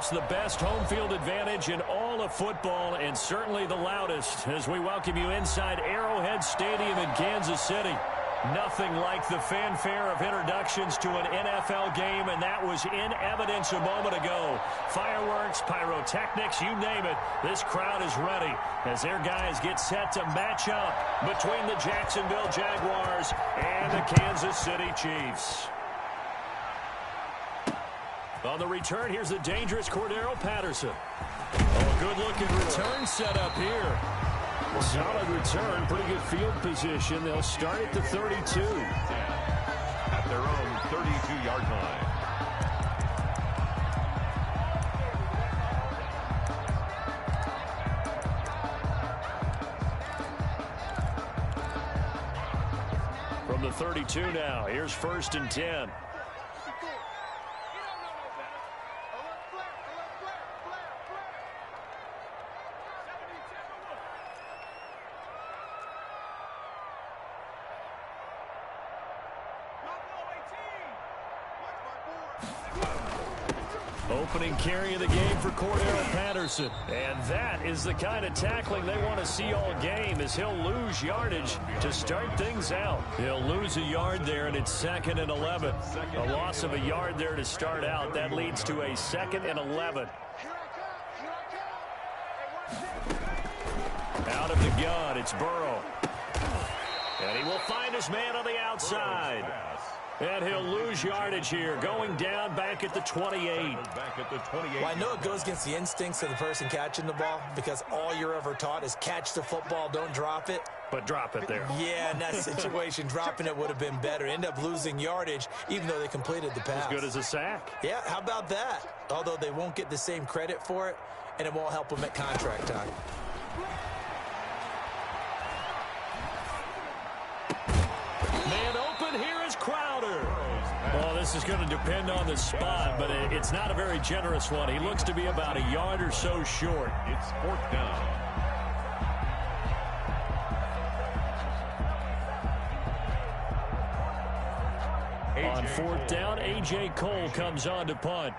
perhaps the best home field advantage in all of football, and certainly the loudest, as we welcome you inside Arrowhead Stadium in Kansas City. Nothing like the fanfare of introductions to an NFL game, and that was in evidence a moment ago. Fireworks, pyrotechnics, you name it. This crowd is ready as their guys get set to match up between the Jacksonville Jaguars and the Kansas City Chiefs. On the return, here's the dangerous Cordero Patterson. Oh, good-looking return set up here. Solid return, pretty good field position. They'll start at the 32. At their own 32-yard line. From the 32 now, here's 1st and 10. Opening carry of the game for Cordero Patterson. And that is the kind of tackling they want to see all game, as he'll lose yardage to start things out. He'll lose a yard there, and it's 2nd and 11. A loss of a yard there to start out. That leads to a 2nd and 11. Out of the gun, it's Burrow. And he will find his man on the outside. And he'll lose yardage here, going down back at the 28. Well, I know it goes against the instincts of the person catching the ball, because all you're ever taught is catch the football, don't drop it. But drop it there. Yeah, in that situation, dropping it would have been better. End up losing yardage, even though they completed the pass. As good as a sack. Yeah, how about that? Although they won't get the same credit for it, and it won't help them at contract time. Man open, here is Crowder. Well, this is going to depend on the spot, but it's not a very generous one. He looks to be about a yard or so short. It's 4th down. On 4th down, A.J. Cole comes on to punt.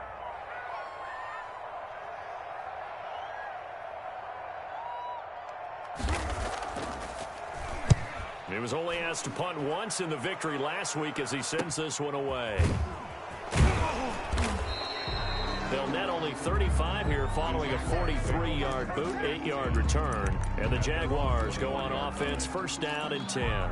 He was only asked to punt once in the victory last week as he sends this one away. They'll net only 35 here following a 43-yard boot, 8-yard return. And the Jaguars go on offense, 1st down and 10.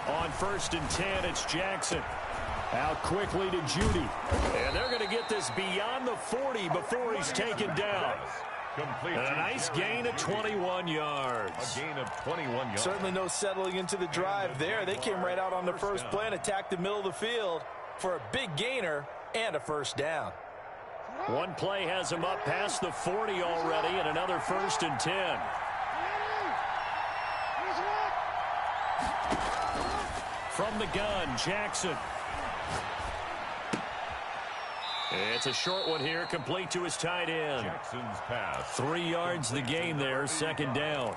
On 1st and 10, it's Jackson. Out quickly to Judy. And they're going to get this beyond the 40 before he's taken down. And a nice gain of 21 yards. A gain of 21 yards. Certainly no settling into the drive there. They came right out on the first play and attacked the middle of the field for a big gainer and a 1st down. One play has him up past the 40 already, and another 1st and 10. From the gun, Jackson. It's a short one here, complete to his tight end. Jackson's pass. 3 yards the gain there, 2nd down.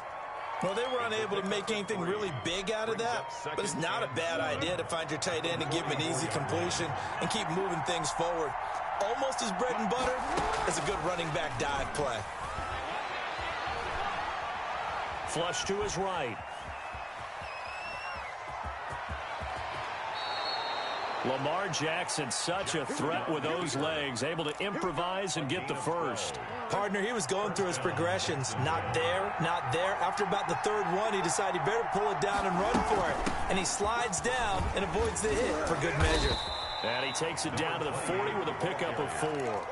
Well, they were unable to make anything really big out of that, but it's not a bad idea to find your tight end and give him an easy completion and keep moving things forward. Almost as bread and butter as a good running back dive play. Flush to his right. Lamar Jackson, such a threat with those legs, able to improvise and get the first. Partner, he was going through his progressions. Not there, not there. After about the 3rd one, he decided he better pull it down and run for it. And he slides down and avoids the hit for good measure. And he takes it down to the 40 with a pickup of 4.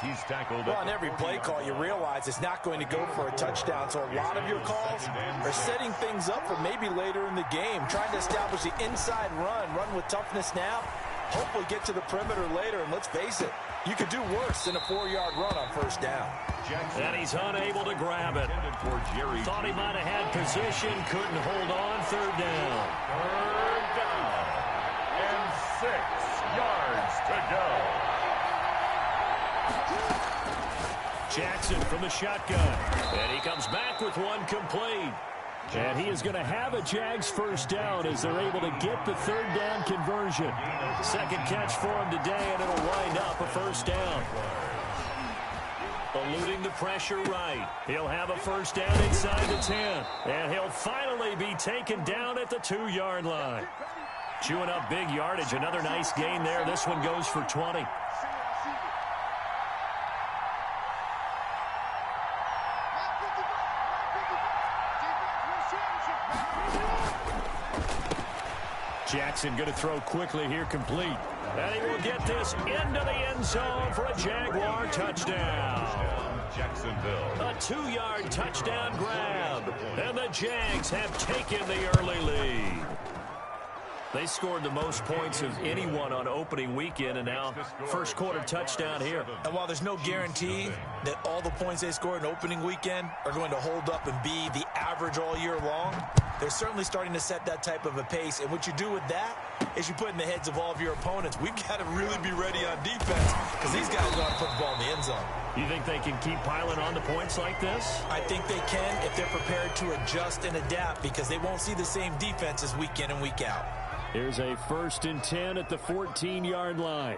He's tackled. Well, on every play call, you realize it's not going to go for a touchdown. So a lot of your calls are setting things up for maybe later in the game, trying to establish the inside run with toughness now, hopefully get to the perimeter later. And let's face it, you could do worse than a 4-yard run on 1st down. And he's unable to grab it. Thought he might have had position, couldn't hold on. 3rd down. 3rd down and 6 yards to go. Jackson from the shotgun. And he comes back with one complete. And he is going to have a Jags first down as they're able to get the third down conversion. Second catch for him today, and it'll wind up a first down. Eluding the pressure right. He'll have a first down inside the 10. And he'll finally be taken down at the 2-yard line. Chewing up big yardage. Another nice gain there. This one goes for 20. Jackson going to throw quickly here, complete. And he will get this into the end zone for a Jaguar touchdown. Jacksonville. A 2-yard touchdown grab. And the Jags have taken the early lead. They scored the most points of anyone on opening weekend, and now first quarter touchdown here. And while there's no guarantee that all the points they scored in opening weekend are going to hold up and be the average all year long, they're certainly starting to set that type of a pace. And what you do with that is you put in the heads of all of your opponents, we've got to really be ready on defense because these guys are going to put the ball in the end zone. You think they can keep piling on the points like this? I think they can if they're prepared to adjust and adapt because they won't see the same defenses week in and week out. Here's a 1st and 10 at the 14-yard line.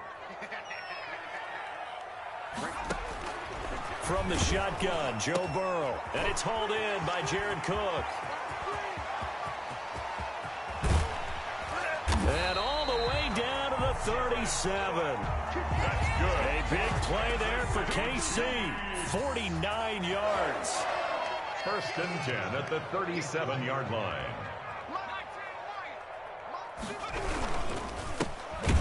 From the shotgun, Joe Burrow. And it's hauled in by Jared Cook. And all the way down to the 37. That's good. A big play there for KC. 49 yards. 1st and 10 at the 37-yard line.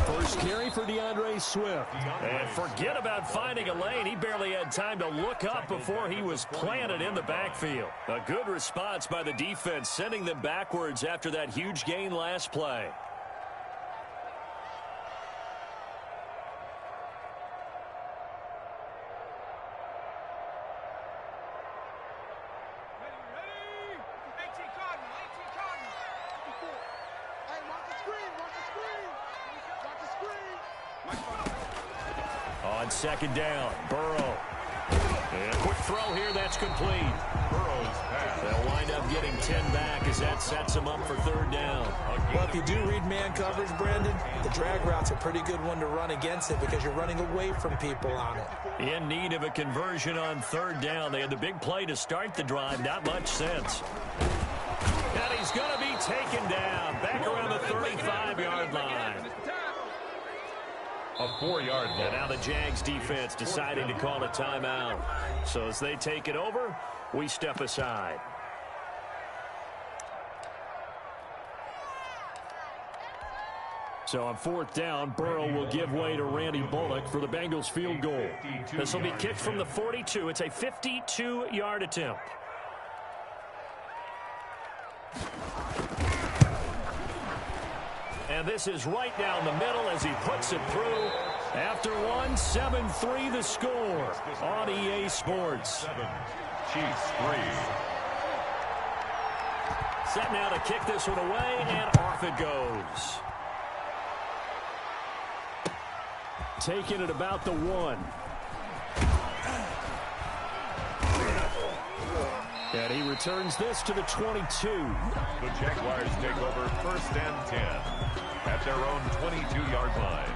First carry for DeAndre Swift. And forget about finding a lane. He barely had time to look up before he was planted in the backfield. A good response by the defense, sending them backwards after that huge gain last play. On 2nd down, Burrow. And a quick throw here, that's complete. Burrow's pass. They'll wind up getting 10 back as that sets them up for 3rd down. Well, if you do read man coverage, Brandon, the drag route's a pretty good one to run against it because you're running away from people on it. In need of a conversion on 3rd down. They had the big play to start the drive. Not much sense. And he's going to be taken down back around the 35-yard line. A 4-yard line. And now the Jags defense deciding to call a timeout. So as they take it over, we step aside. So on 4th down, Burrow will give way to Randy Bullock for the Bengals field goal. This will be kicked from the 42. It's a 52-yard attempt. And this is right down the middle as he puts it through. After one, 7-3 the score on EA Sports. 7, Chiefs 3. Set now to kick this one away, and off it goes. Taken at about the 1. And he returns this to the 22. The Jaguars take over 1st and 10 at their own 22-yard line.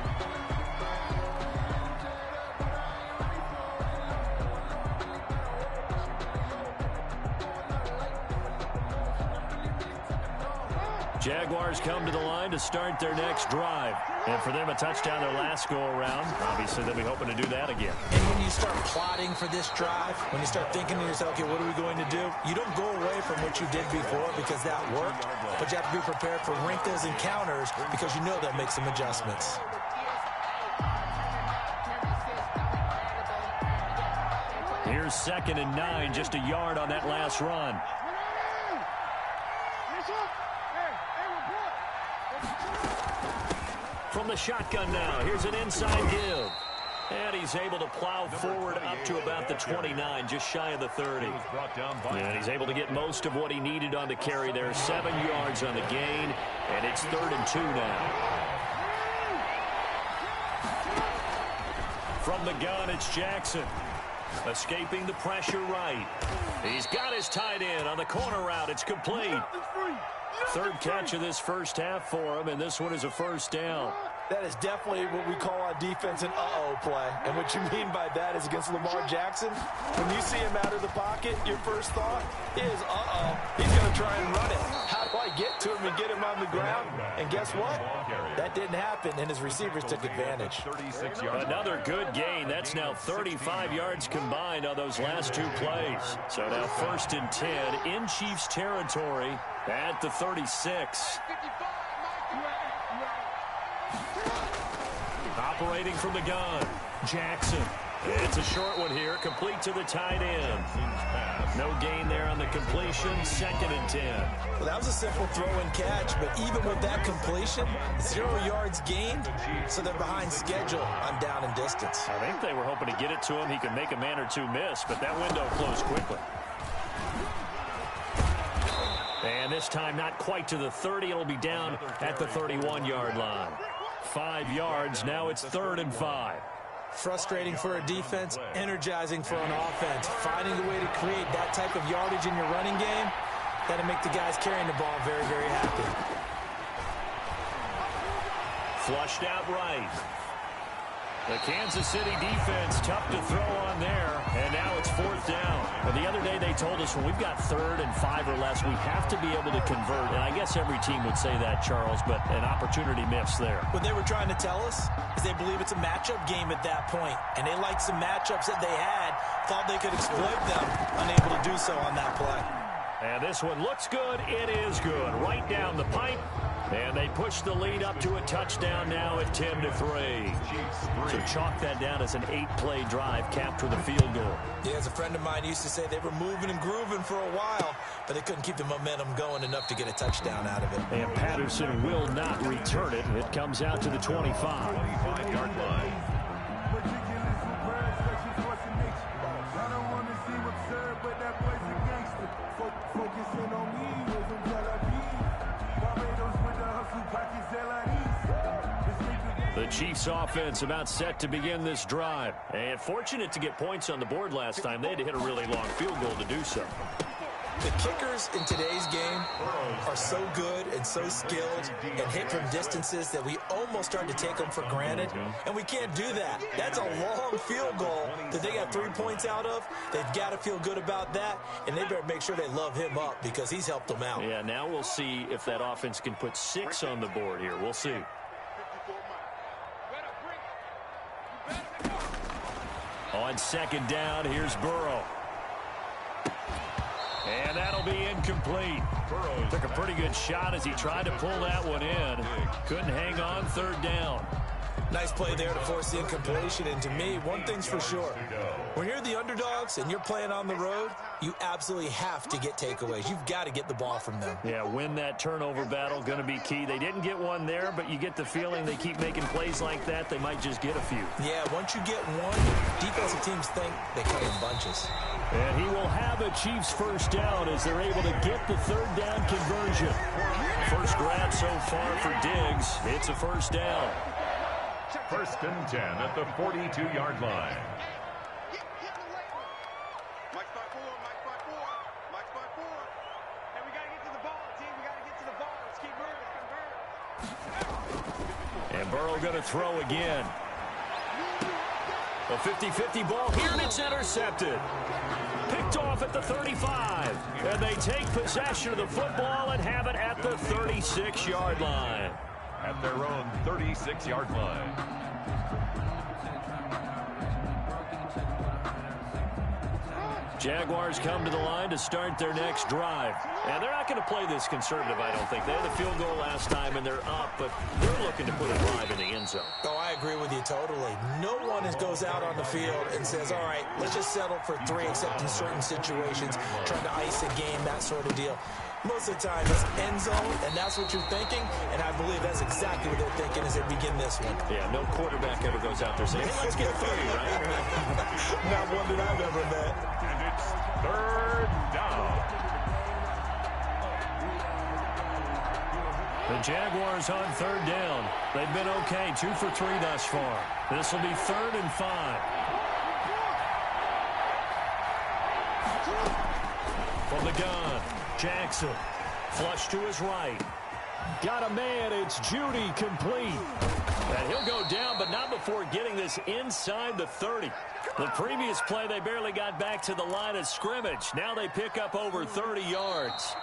Jaguars come to the line to start their next drive. And for them, a touchdown their last go-around. Obviously, they'll be hoping to do that again. And when you start plotting for this drive, when you start thinking to yourself, okay, what are we going to do? You don't go away from what you did before because that worked, but you have to be prepared for wrinkles and counters because you know they'll make some adjustments. Here's 2nd and 9, just a yard on that last run. From the shotgun now, here's an inside give. And he's able to plow forward up to about the 29, just shy of the 30. And he's able to get most of what he needed on the carry there. 7 yards on the gain, and it's 3rd and 2 now. From the gun, it's Jackson. Escaping the pressure right. He's got his tight end on the corner route. It's complete. Third catch of this first half for him, and this one is a first down. That is definitely what we call on defense an uh-oh play. And what you mean by that is against Lamar Jackson, when you see him out of the pocket, your first thought is, uh-oh, he's going to try and run it. How do I get to him and get him on the ground? And guess what? That didn't happen, and his receivers took advantage. Another good gain. That's now 35 yards combined on those last two plays. So now 1st and 10 in Chiefs territory at the 36. Operating from the gun, Jackson. It's a short one here, complete to the tight end. No gain there on the completion, 2nd and 10. Well, that was a simple throw and catch, but even with that completion, 0 yards gained, so they're behind schedule on down and distance. I think they were hoping to get it to him. He could make a man or two miss, but that window closed quickly. And this time not quite to the 30. It'll be down at the 31-yard line. 5 yards. Now it's 3rd and 5. Frustrating for a defense, energizing for an offense. Finding a way to create that type of yardage in your running game, that'll make the guys carrying the ball very, very happy. Flushed out right. The Kansas City defense, tough to throw on there, and now it's 4th down. Well, the other day they told us when we've got 3rd and 5 or less, we have to be able to convert. And I guess every team would say that, Charles, but an opportunity missed there. What they were trying to tell us is they believe it's a matchup game at that point, and they liked some matchups that they had, thought they could exploit them, unable to do so on that play. And this one looks good. It is good. Right down the pipe. And they push the lead up to a touchdown now at 10-3. So chalk that down as an 8-play drive capped with a field goal. Yeah, as a friend of mine used to say, they were moving and grooving for a while, but they couldn't keep the momentum going enough to get a touchdown out of it. And Patterson will not return it. It comes out to the 25-yard line. The Chiefs offense about set to begin this drive. And fortunate to get points on the board last time. They had to hit a really long field goal to do so. The kickers in today's game are so good and so skilled and hit from distances that we almost start to take them for granted. And we can't do that. That's a long field goal that they got 3 points out of. They've got to feel good about that, and they better make sure they love him up because he's helped them out. Yeah, now we'll see if that offense can put 6 on the board here. We'll see. On 2nd down, here's Burrow. And that'll be incomplete. Took a pretty good shot as he tried to pull that one in. Couldn't hang on, 3rd down. Nice play there to force the incompletion. And to me, one thing's for sure. When you're the underdogs and you're playing on the road, you absolutely have to get takeaways. You've got to get the ball from them. Yeah, win that turnover battle, going to be key. They didn't get one there, but you get the feeling they keep making plays like that, they might just get a few. Yeah, once you get one, defensive teams think they come in bunches. And he will have a Chiefs first down as they're able to get the 3rd down conversion. First grab so far for Diggs. It's a first down. 1st and 10 at the 42-yard line. And Burrow going to throw again. A 50-50 ball here, and it's intercepted. Picked off at the 35. And they take possession of the football and have it at the 36-yard line. At their own 36-yard line. Jaguars come to the line to start their next drive. And they're not going to play this conservative, I don't think. They had a field goal last time, and they're up, but they're looking to put a drive in the end zone. Oh, I agree with you totally. No one goes out on the field and says, all right, let's just settle for 3, except in certain situations, trying to ice a game, that sort of deal. Most of the time, it's end zone, and that's what you're thinking, and I believe that's exactly what they're thinking as they begin this one. Yeah, no quarterback ever goes out there saying, hey, let's get 3, right? Not one that I've ever met. And it's 3rd down. The Jaguars on 3rd down. They've been okay, 2 for 3 thus far. This will be 3rd and 5. From the gun, Jackson. Flush to his right. Got a man. It's Judy complete. And he'll go down, but not before getting this inside the 30. The previous play, they barely got back to the line of scrimmage. Now they pick up over 30 yards.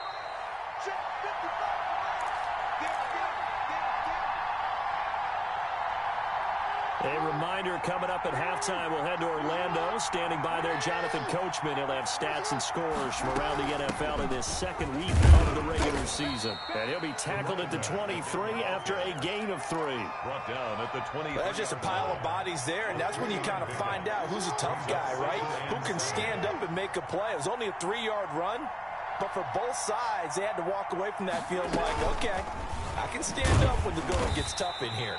A reminder coming up at halftime, we'll head to Orlando. Standing by there, Jonathan Coachman. He'll have stats and scores from around the NFL in this second week of the regular season. And he'll be tackled at the 23 after a gain of 3. Brought down at the 20. That's just a pile of bodies there, and that's when you kind of find out who's a tough guy, right? Who can stand up and make a play. It was only a 3-yard run, but for both sides, they had to walk away from that field like, okay, I can stand up when the going gets tough in here.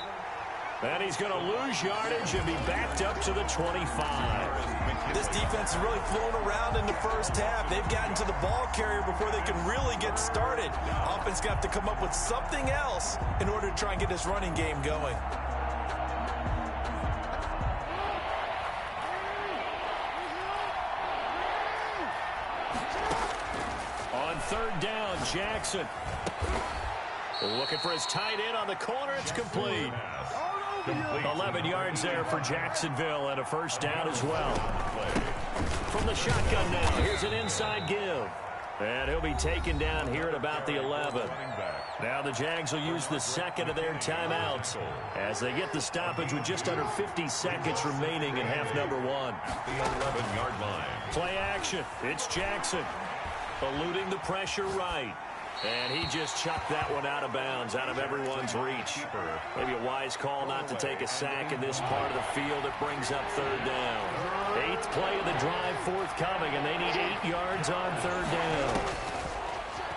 And he's going to lose yardage and be backed up to the 25. This defense is really flown around in the first half. They've gotten to the ball carrier before they can really get started. Offense got to come up with something else in order to try and get this running game going. On third down, Jackson. Looking for his tight end on the corner. It's complete. 11 yards there for Jacksonville and a first down as well. From the shotgun now, here's an inside give. And he'll be taken down here at about the 11. Now the Jags will use the second of their timeouts as they get the stoppage with just under 50 seconds remaining in half number 1. The 11-yard line. Play action. It's Jackson. Eluding the pressure right. And he just chucked that one out of bounds, out of everyone's reach. Maybe a wise call not to take a sack in this part of the field. It brings up third down. 8th play of the drive forthcoming, and they need 8 yards on third down.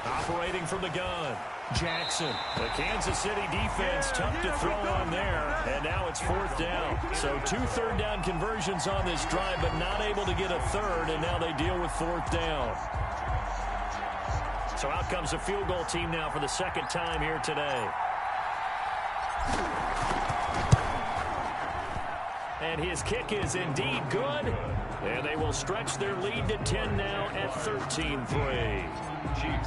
Operating from the gun, Jackson. The Kansas City defense tough to throw on there, and now it's 4th down. So 2 third-down conversions on this drive, but not able to get a third, and now they deal with 4th down. So out comes the field goal team now for the second time here today. And his kick is indeed good. And they will stretch their lead to 10 now at 13-3.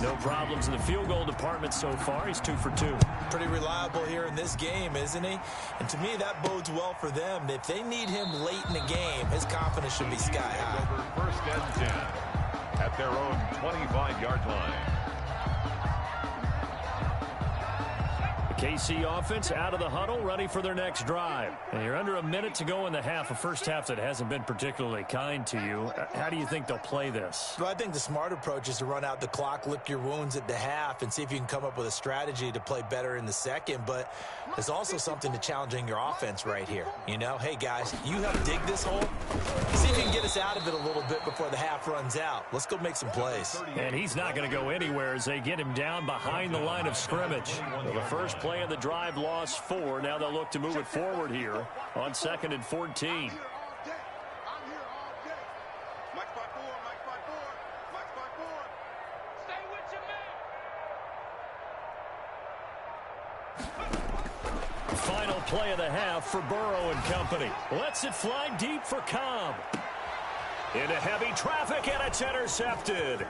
No problems in the field goal department so far. He's 2 for 2. Pretty reliable here in this game, isn't he? And to me, that bodes well for them. If they need him late in the game, his confidence should be sky high. First and 10 at their own 25-yard line. KC offense out of the huddle, ready for their next drive. And you're under a minute to go in the half, a first half that hasn't been particularly kind to you. How do you think they'll play this? Well, I think the smart approach is to run out the clock, lick your wounds at the half, and see if you can come up with a strategy to play better in the second. But there's also something to challenging your offense right here. You know, hey, guys, you help dig this hole. See if you can get us out of it a little bit before the half runs out. Let's go make some plays. And he's not going to go anywhere as they get him down behind the line of scrimmage. Well, the first play of the drive lost 4. Now they'll look to move it forward here on 2nd and 14. Final play of the half for Burrow and company. Lets it fly deep for Cobb. Into heavy traffic, and it's intercepted.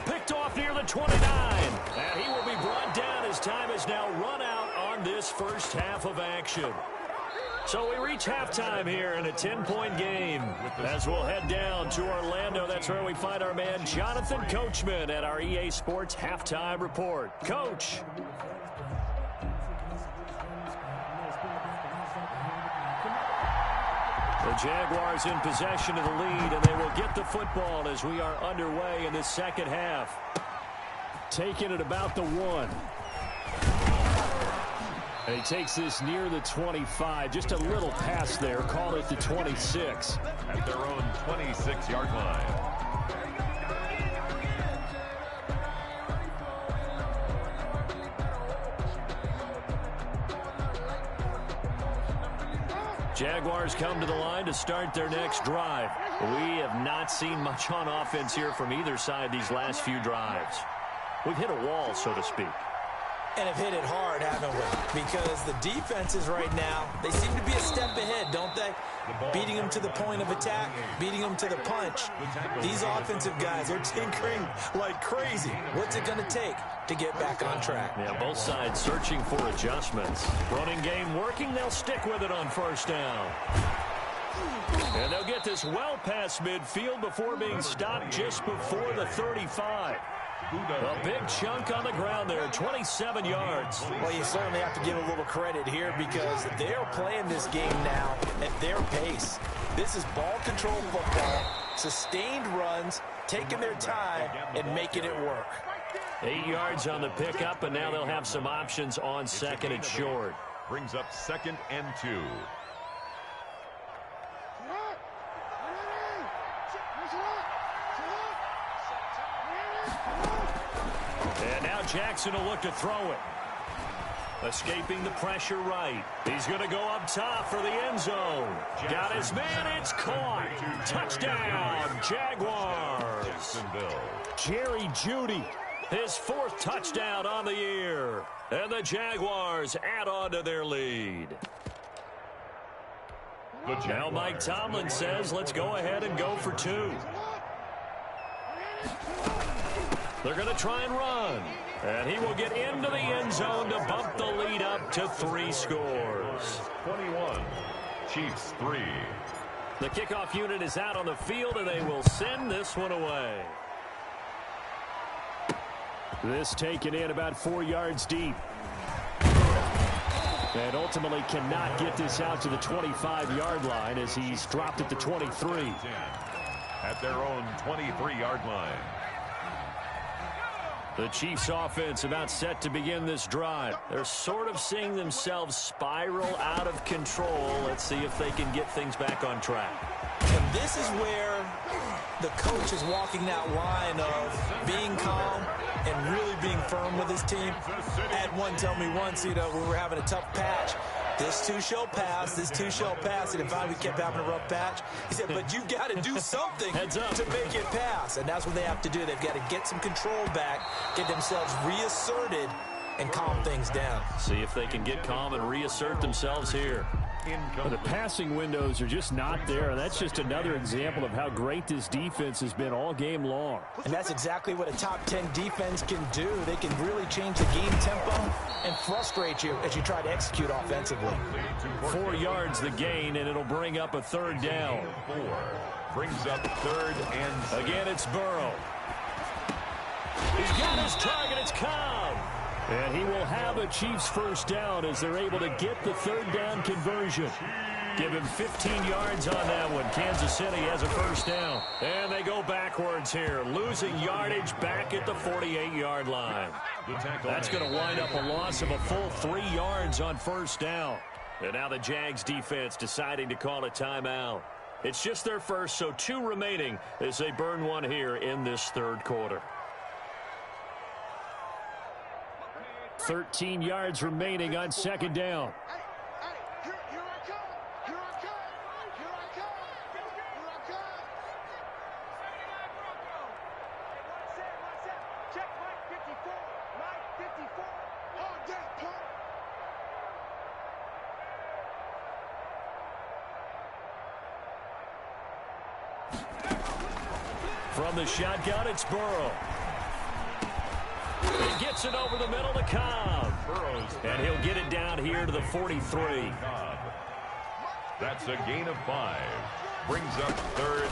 Picked off near the 29. And he will be brought down as time has now run out on this first half of action. So we reach halftime here in a 10-point game. As we'll head down to Orlando, that's where we find our man Jonathan Coachman at our EA Sports Halftime Report. Coach. The Jaguars in possession of the lead, and they will get the football as we are underway in this second half. Taking it about the 1. And he takes this near the 25. Just a little pass there. Call it the 26. At their own 26-yard line. Jaguars come to the line to start their next drive. We have not seen much on offense here from either side these last few drives. We've hit a wall, so to speak. And have hit it hard, haven't we? Because the defenses right now, they seem to be a step ahead, don't they? Beating them to the point of attack, beating them to the punch. These offensive guys are tinkering like crazy. What's it going to take to get back on track? Yeah, both sides searching for adjustments. Running game working, they'll stick with it on first down. And they'll get this well past midfield before being stopped just before the 35. A big chunk on the ground there, 27 yards. Well, you certainly have to give a little credit here because they're playing this game now at their pace. This is ball control football, sustained runs, taking their time and making it work. 8 yards on the pickup, and now they'll have some options on second and short. Brings up 2nd and 2. And now Jackson will look to throw it. Escaping the pressure right. He's going to go up top for the end zone. Got his man. It's caught. Touchdown, Jaguars. Jerry Jeudy, his 4th touchdown on the year. And the Jaguars add on to their lead. Now Mike Tomlin says, let's go ahead and go for 2. They're going to try and run. And he will get into the end zone to bump the lead up to 3 scores. 21, Chiefs 3. The kickoff unit is out on the field, and they will send this one away. This taken in about 4 yards deep. And ultimately cannot get this out to the 25-yard line as he's dropped at the 23. At their own 23-yard line. The Chiefs offense about set to begin this drive. They're sort of seeing themselves spiral out of control. Let's see if they can get things back on track. And this is where the coach is walking that line of being calm and really being firm with his team. I had one tell me once, we were having a tough patch. This too shall pass, this too shall pass. And if we kept having a rough patch, he said, but you got to do something to make it pass. And that's what they have to do. They've got to get some control back, get themselves reasserted, and calm things down. See if they can get calm and reassert themselves here. Well, the passing windows are just not there. That's just another example of how great this defense has been all game long. And that's exactly what a top 10 defense can do. They can really change the game tempo and frustrate you as you try to execute offensively. 4 yards the gain, and it'll bring up a 3rd down. 4 brings up 3rd and 6. Again, it's Burrow. He's got his target. It's Cobb. And he will have a Chiefs 1st down as they're able to get the 3rd down conversion. Give him 15 yards on that one. Kansas City has a 1st down. And they go backwards here, losing yardage back at the 48-yard line. That's going to wind up a loss of a full 3 yards on 1st down. And now the Jags defense deciding to call a timeout. It's just their first, so 2 remaining as they burn one here in this 3rd quarter. 13 yards remaining on 2nd down. From the shotgun, it's Burrow. He gets it over the middle to Cobb. And he'll get it down here to the 43. That's a gain of 5. Brings up 3rd.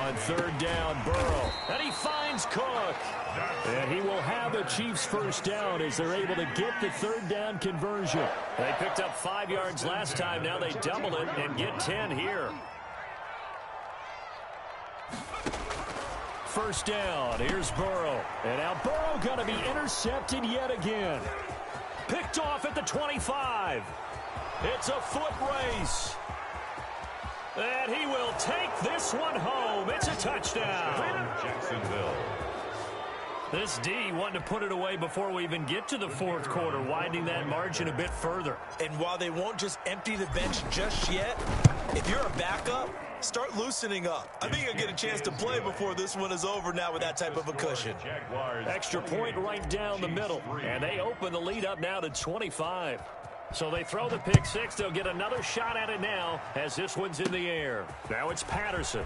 On 3rd down, Burrow. And he finds Cook. And he will have a Chiefs 1st down as they're able to get the 3rd down conversion. They picked up 5 yards last time. Now they double it and get 10 here. 1st down. Here's Burrow. And now Burrow going to be intercepted yet again. Picked off at the 25. It's a foot race. And he will take this one home. It's a touchdown. Jacksonville. This D wanting to put it away before we even get to the fourth quarter, widening that margin a bit further. And while they won't just empty the bench just yet, if you're a backup, start loosening up. I think you'll get a chance to play before this one is over now with that type of a cushion. Extra point right down the middle. And they open the lead up now to 25. So they throw the pick six. They'll get another shot at it now as this one's in the air. Now it's Patterson.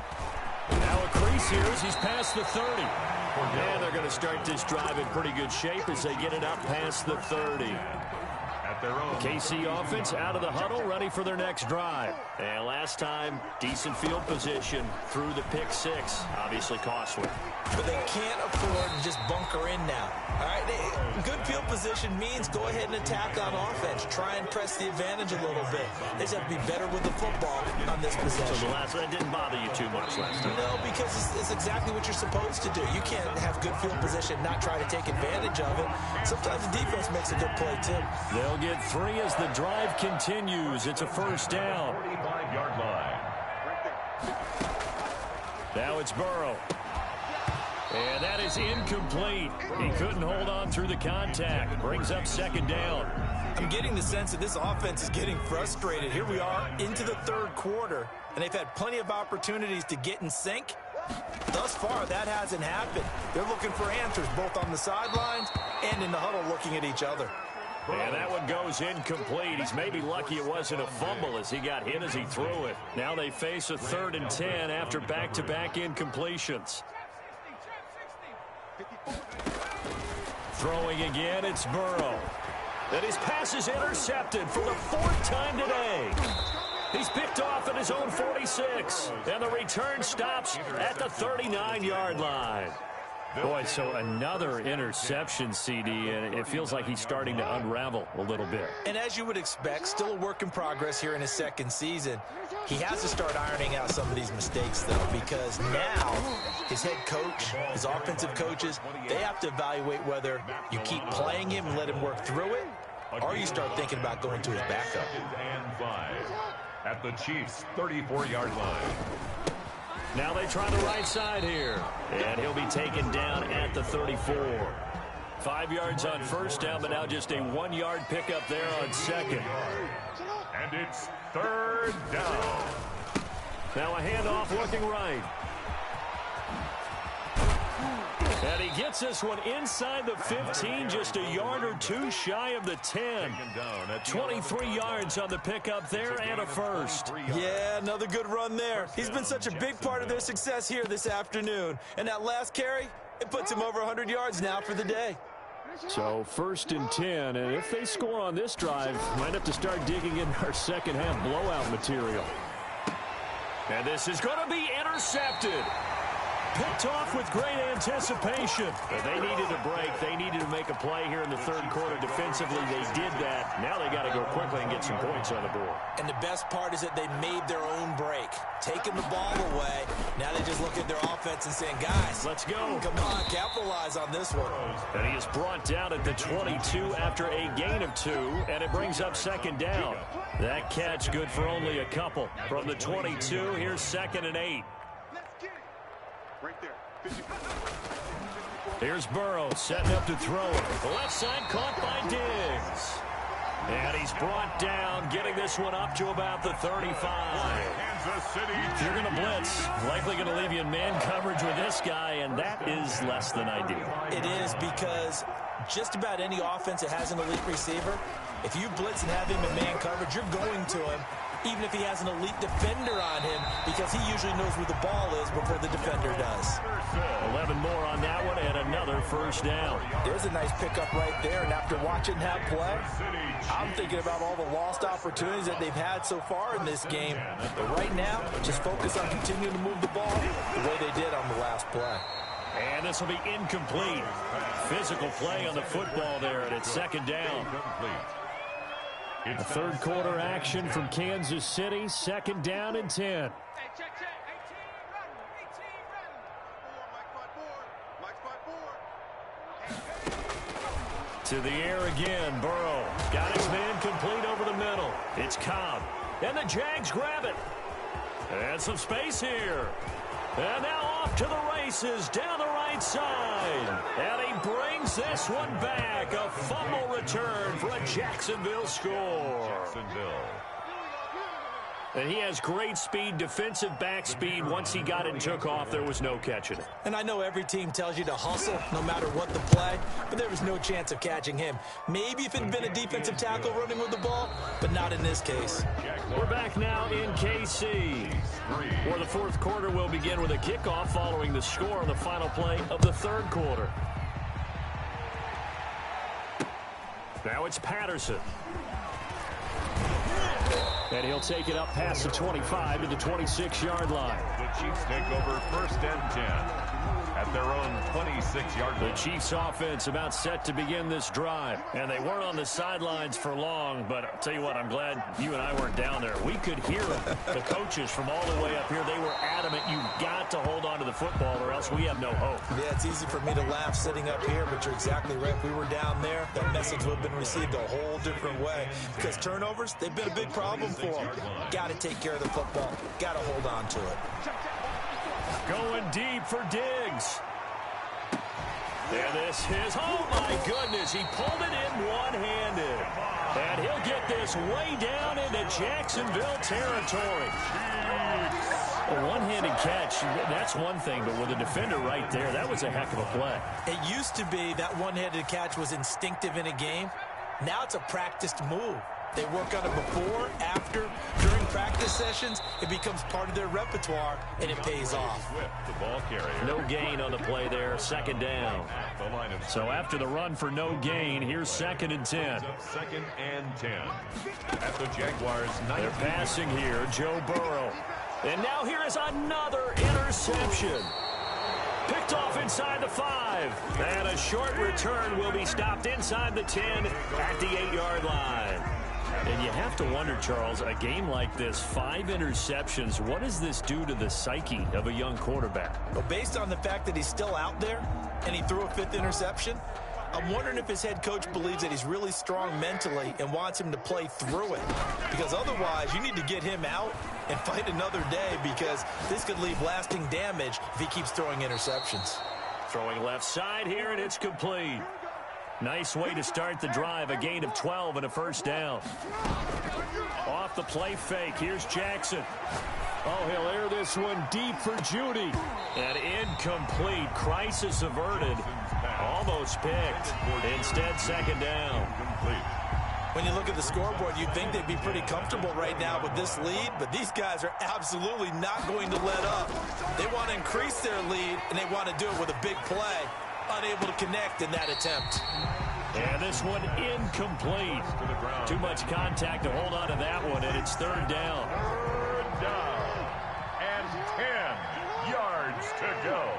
Now a crease here as he's past the 30. And they're going to start this drive in pretty good shape as they get it up past the 30. KC offense out of the huddle, ready for their next drive. And last time, decent field position through the pick six. Obviously costly. But they can't afford to just bunker in now. All right, good field position means go ahead and attack on offense. Try and press the advantage a little bit. They just have to be better with the football on this possession. So the last one didn't bother you too much last time? No, because it's exactly what you're supposed to do. You can't have good field position, not try to take advantage of it. Sometimes the defense makes a good play, too. They'll get 3 as the drive continues. It's a first down. 45-yard line. Now it's Burrow. And that is incomplete. He couldn't hold on through the contact. Brings up second down. I'm getting the sense that this offense is getting frustrated. Here we are into the third quarter, and they've had plenty of opportunities to get in sync. Thus far, that hasn't happened. They're looking for answers both on the sidelines and in the huddle looking at each other. And that one goes incomplete. He's maybe lucky it wasn't a fumble as he got hit as he threw it. Now they face a 3rd and 10 after back-to-back incompletions. Throwing again, it's Burrow. And his pass is intercepted for the 4th time today. He's picked off at his own 46. And the return stops at the 39-yard line. Boy, so another interception, CD, and it feels like he's starting to unravel a little bit. And as you would expect, still a work in progress here in his second season. He has to start ironing out some of these mistakes, though, because now his head coach, his offensive coaches, they have to evaluate whether you keep playing him and let him work through it, or you start thinking about going to his backup. And 5 at the Chiefs' 34-yard line. Now they try the right side here. And he'll be taken down at the 34. 5 yards on first down, but now just a 1-yard pickup there on second. And it's 3rd down. Now a handoff looking right. And he gets this one inside the 15, just a yard or two shy of the 10. 23 yards on the pickup there and a first. Yeah, another good run there. He's been such a big part of their success here this afternoon. And that last carry, it puts him over 100 yards now for the day. So 1st and 10, and if they score on this drive, might have to start digging in our second half blowout material. And this is going to be intercepted. Picked off with great anticipation. But they needed a break. They needed to make a play here in the third quarter. Defensively, they did that. Now they got to go quickly and get some points on the board. And the best part is that they made their own break. Taking the ball away. Now they just look at their offense and saying, guys, let's go. Come on, capitalize on this one. And he is brought down at the 22 after a gain of 2, and it brings up second down. That catch good for only a couple. From the 22, here's 2nd and 8. Right there. Here's Burrow setting up to throw it. The left side caught by Diggs. And he's brought down, getting this one up to about the 35. If you're going to blitz, likely going to leave you in man coverage with this guy, and that is less than ideal. It is, because just about any offense that has an elite receiver, if you blitz and have him in man coverage, you're going to him, even if he has an elite defender on him, because he usually knows where the ball is before the defender does. 11 more on that one, and another first down. There's a nice pickup right there, and after watching that play, I'm thinking about all the lost opportunities that they've had so far in this game. But right now, just focus on continuing to move the ball the way they did on the last play. And this will be incomplete. Physical play on the football there, and it's second down. A third quarter action from Kansas City, 2nd down and 10. To the air again, Burrow. Got his man complete over the middle. It's Cobb. And the Jags grab it. And some space here. And now off to the races down the right right side. And he brings this one back. A fumble return for a Jacksonville score. Jacksonville. And he has great speed, defensive back speed. Once he got it and took off, there was no catching it. And I know every team tells you to hustle no matter what the play, but there was no chance of catching him. Maybe if it had been a defensive tackle running with the ball, but not in this case. We're back now in KC, where the fourth quarter will begin with a kickoff following the score on the final play of the third quarter. Now it's Patterson. And he'll take it up past the 25 to the 26-yard line. The Chiefs take over 1st and 10 at their own 26-yard line. The Chiefs offense about set to begin this drive. And they weren't on the sidelines for long, but I'll tell you what, I'm glad you and I weren't down there. We could hear them. The coaches from all the way up here, they were adamant, you've got to hold on to the football or else we have no hope. Yeah, it's easy for me to laugh sitting up here, but you're exactly right. If we were down there, that message would have been received a whole different way. Because turnovers, they've been a big problem for them. Got to take care of the football. Got to hold on to it. Going deep for Diggs. And this is, oh my goodness, he pulled it in one-handed. And he'll get this way down into Jacksonville territory. A one-handed catch, that's one thing, but with a defender right there, that was a heck of a play. It used to be that one-handed catch was instinctive in a game. Now it's a practiced move. They work on it before, after, during practice sessions. It becomes part of their repertoire, and it pays off. The ball carrier. No gain on the play there, 2nd down. So after the run for no gain, here's 2nd and 10. 2nd and 10 at the Jaguars. They're passing here, Joe Burrow. And now here is another interception. Picked off inside the 5. And a short return will be stopped inside the 10 at the 8-yard line. And you have to wonder, Charles, a game like this, 5 interceptions, what does this do to the psyche of a young quarterback? Well, based on the fact that he's still out there and he threw a 5th interception, I'm wondering if his head coach believes that he's really strong mentally and wants him to play through it. Because otherwise, you need to get him out and fight another day, because this could leave lasting damage if he keeps throwing interceptions. Throwing left side here, and it's complete. Nice way to start the drive, a gain of 12 and a 1st down. Off the play fake, here's Jackson. Oh, he'll air this one deep for Judy. And incomplete, crisis averted. Almost picked. Instead, 2nd down. When you look at the scoreboard, you'd think they'd be pretty comfortable right now with this lead, but these guys are absolutely not going to let up. They want to increase their lead, and they want to do it with a big play. Unable to connect in that attempt. And this one incomplete. Too much contact to hold on to that one, and it's 3rd down. 3rd down and 10 yards to go.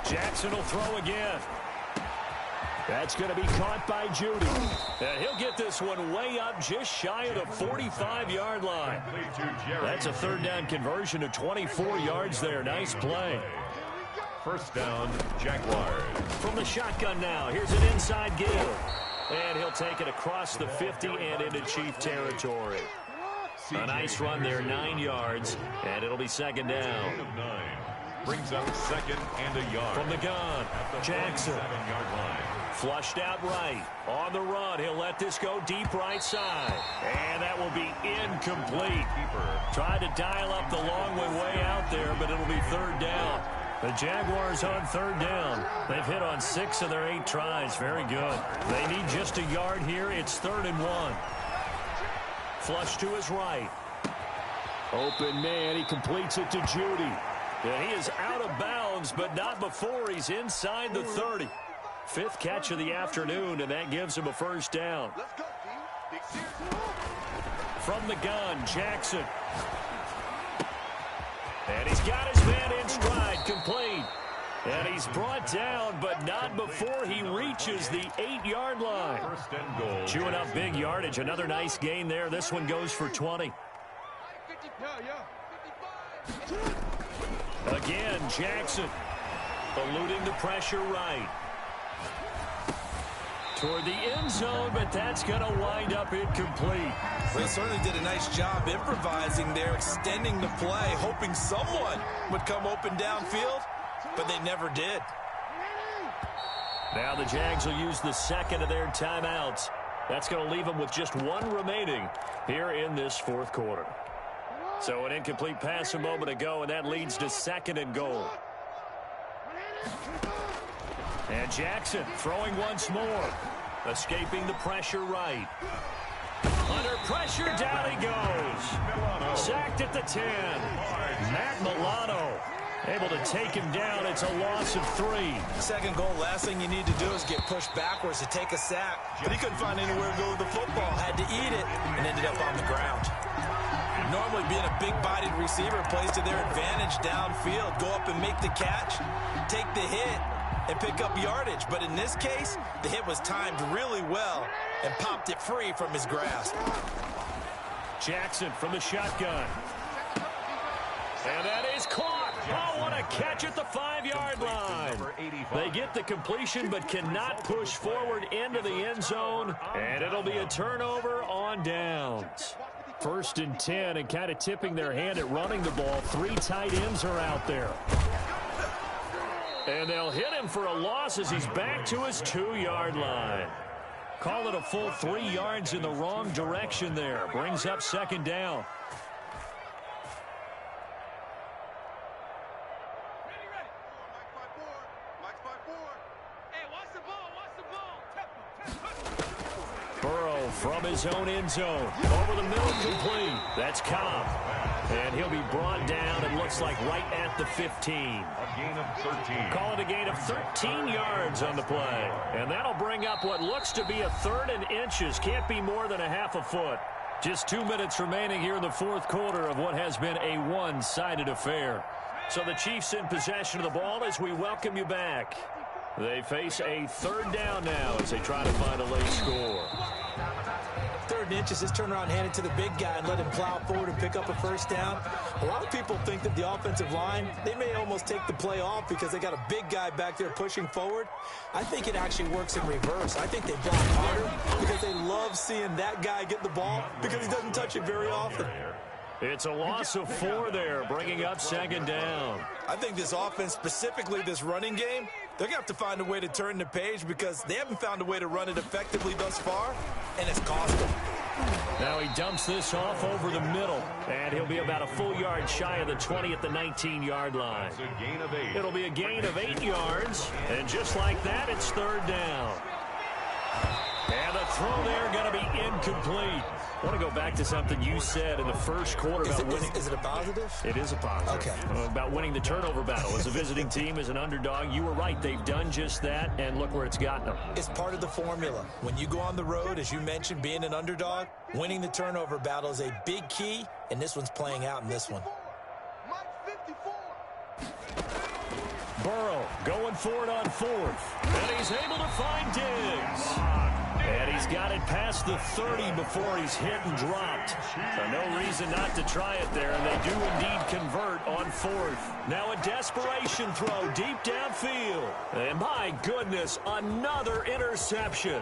Jackson will throw again. That's going to be caught by Judy. And he'll get this one way up just shy of the 45-yard line. That's a 3rd down conversion of 24 yards there. Nice play. 1st down, Jaguars. From the shotgun now, here's an inside give. And he'll take it across the 50 and into Chief territory. A nice run there, 9 yards, and it'll be 2nd down. Brings up 2nd and a yard. From the gun, Jackson. 7-yard line. Flushed out right. On the run, he'll let this go deep right side. And that will be incomplete. Tried to dial up the long way out there, but it'll be 3rd down. The Jaguars on 3rd down. They've hit on 6 of their 8 tries. Very good. They need just a yard here. It's 3rd and 1. Flush to his right. Open man. He completes it to Judy. And he is out of bounds, but not before he's inside the 30. 5th catch of the afternoon, and that gives him a 1st down. From the gun, Jackson. And he's got his man in stride, complete. And he's brought down, but not before he reaches the 8-yard line. 1st and goal. Chewing up big yardage. Another nice gain there. This one goes for 20. Again, Jackson eluding the pressure right. toward the end zone, but that's going to wind up incomplete. Well, he certainly did a nice job improvising there, extending the play, hoping someone would come open downfield, but they never did. Now the Jags will use the second of their timeouts. That's going to leave them with just one remaining here in this fourth quarter. So an incomplete pass a moment ago, and that leads to second and goal. And Jackson throwing once more. Escaping the pressure right. Under pressure, down he goes. Sacked at the 10. Matt Milano able to take him down. It's a loss of 3. Second goal, last thing you need to do is get pushed backwards to take a sack. But he couldn't find anywhere to go with the football. Had to eat it and ended up on the ground. Normally being a big-bodied receiver plays to their advantage downfield. Go up and make the catch, take the hit, and pick up yardage. But in this case, the hit was timed really well and popped it free from his grasp. Jackson from the shotgun. And that is caught. Oh, what a catch at the 5-yard line. They get the completion but cannot push forward into the end zone. And it'll be a turnover on downs. 1st and 10, and kind of tipping their hand at running the ball. 3 tight ends are out there. And they'll hit him for a loss as he's back to his 2-yard line. Call it a full 3 yards in the wrong direction there. Brings up second down. Burrow from his own end zone. Over the middle, complete. That's Cobb. And he'll be brought down, it looks like, right at the 15. A gain of 13. Call it a gain of 13 yards on the play. And that'll bring up what looks to be a 3rd and inches. Can't be more than a half a foot. Just 2 minutes remaining here in the fourth quarter of what has been a one-sided affair. So the Chiefs in possession of the ball as we welcome you back. They face a 3rd down now as they try to find a late score. 3rd and inches, just turn around, hand it to the big guy and let him plow forward and pick up a 1st down. A lot of people think that the offensive line, they may almost take the play off because they got a big guy back there pushing forward. I think it actually works in reverse. I think they block harder because they love seeing that guy get the ball because he doesn't touch it very often. It's a loss of 4 there, bringing up second down. I think this offense, specifically this running game, they're going to have to find a way to turn the page because they haven't found a way to run it effectively thus far, and it's cost them. Now he dumps this off over the middle, and he'll be about a full yard shy of the 20 at the 19-yard line. It's a gain of 8. It'll be a gain of 8 yards, and just like that, it's 3rd down. And the throw there going to be incomplete. I want to go back to something you said in the first quarter about winning. Is it a positive? It is a positive. Okay. About winning the turnover battle. As a visiting team, as an underdog, you were right. They've done just that, and look where it's gotten them. It's part of the formula. When you go on the road, as you mentioned, being an underdog, winning the turnover battle is a big key, and this one's playing out in this one. Burrow going for it on 4th. And he's able to find Diggs. And he's got it past the 30 before he's hit and dropped. So no reason not to try it there, and they do indeed convert on 4th. Now a desperation throw deep downfield. And my goodness, another interception.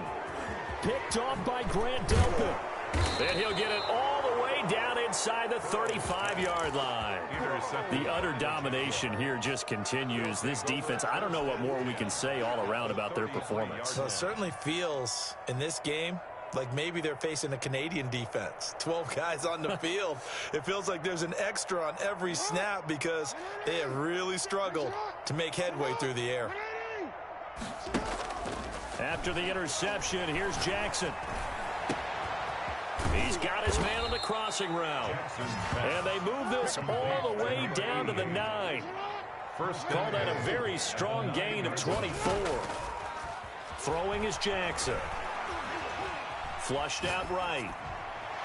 Picked off by Grant Delpit. And he'll get it all the way down inside the 35-yard line. The utter domination here just continues. This defense, I don't know what more we can say all around about their performance. Well, it certainly feels in this game like maybe they're facing a Canadian defense. 12 guys on the field. It feels like there's an extra on every snap because they have really struggled to make headway through the air. After the interception, here's Jackson. He's got his man on the crossing route. And they move this all the way down to the 9. Call that a very strong gain of 24. Throwing is Jackson. Flushed out right.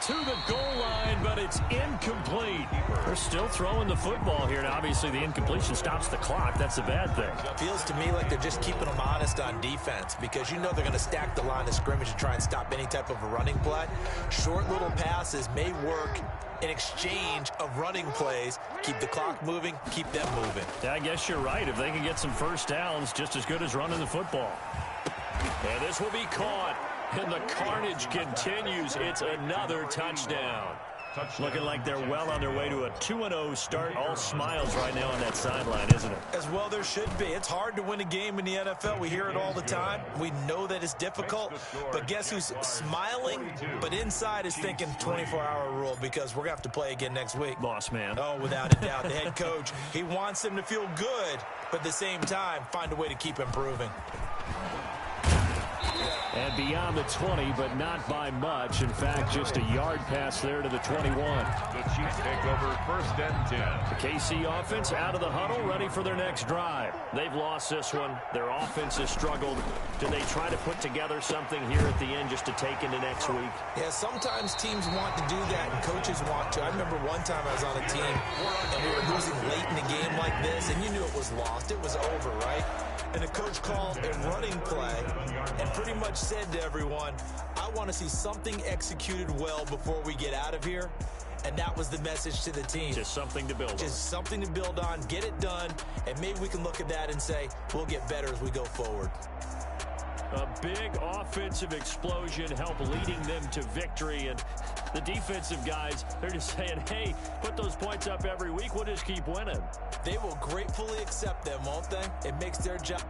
To the goal line, but it's incomplete. They're still throwing the football here. Now, obviously, the incompletion stops the clock. That's a bad thing. Feels to me like they're just keeping them honest on defense because you know they're going to stack the line of scrimmage and try and stop any type of a running play. Short little passes may work in exchange of running plays. Keep the clock moving, keep them moving. Yeah, I guess you're right. If they can get some 1st downs, just as good as running the football. And this will be caught. And the carnage continues. It's another touchdown. Looking like they're well on their way to a 2-0 start. All smiles right now on that sideline, isn't it? As well there should be. It's hard to win a game in the NFL. We hear it all the time. We know that it's difficult. But guess who's smiling, but inside is thinking 24-hour rule because we're going to have to play again next week. Lost man. Oh, without a doubt. The head coach, he wants them to feel good, but at the same time, find a way to keep improving. And beyond the 20, but not by much. In fact, just a yard pass there to the 21. The Chiefs take over 1st and 10. The KC offense out of the huddle, ready for their next drive. They've lost this one. Their offense has struggled. Do they try to put together something here at the end just to take into next week? Yeah, sometimes teams want to do that and coaches want to. I remember one time I was on a team and we were losing late in a game like this, and you knew it was lost. It was over, right? And the coach called a running play and pretty much said to everyone, I want to see something executed well before we get out of here. And that was the message to the team. Just something to build on. Just something to build on, get it done, and maybe we can look at that and say, we'll get better as we go forward. A big offensive explosion help leading them to victory. And the defensive guys, they're just saying, hey, put those points up every week. We'll just keep winning. They will gratefully accept them, won't they? It makes their job